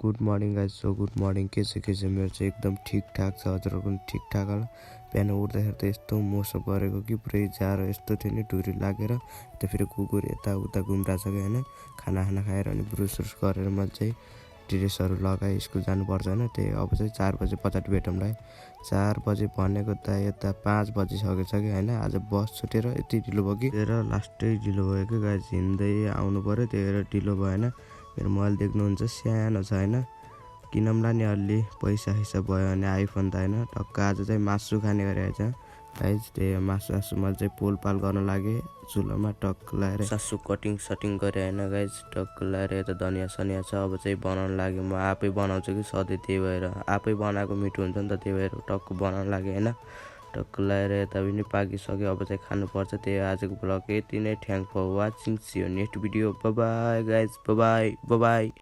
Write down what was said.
Good morning guys. So good morning. के छ मेरो चाहिँ एकदम ठिकठाक छ। हजुरहरूको पनि ठिकठाक होला। बिहान उठ्दाखेरि त यस्तो मोसो गरेको कि पुरै जाडो यस्तो थियो नि, ढुरी लागेर यता फेरि कुकुर यताउता घुमिरहेको छ कि होइन। खाना खाएर अनि ब्रुस गरेर मैले चाहिँ ड्रेसहरू लगाएँ, स्कुल जानुपर्छ होइन। त्यही अब चाहिँ 4 बजे पछाडि भेटौँला। 4 बजे भनेको त यता 5 बजिसकेको छ कि होइन। आज बस छुटेर यति ढिलो भयो कि लास्टै ढिलो भयो कि गाइज। हिँड्दै आउनु पऱ्यो, त्यही भएर ढिलो भएन। मेरो मोबाइल देख्नुहुन्छ सानो छ होइन, किनौँला नि अलि पैसा भयो भने आइफोन त होइन। टक्क आज चाहिँ मासु खाने गरेको छ गाइज। त्यही मासु मैले चाहिँ पोलपाल गर्न लागेँ चुलोमा। टक्क लगाएर सासु कटिङ गरे होइन गाइज। टक्क लगाएर यता धनियाँ सनियाँ छ, अब चाहिँ बनाउन लागेँ। म आफै बनाउँछु कि सधैँ, त्यही भएर आफै बनाएको मिठो हुन्छ नि त, त्यही भएर टक्क बनाउन लागेँ होइन। टक्क लगाएर यता पनि पाकिसक्यो, अब चाहिँ खानुपर्छ। त्यही आजको ब्लग यति नै। Thank for watching. See you next video. Bye bye guys, bye by.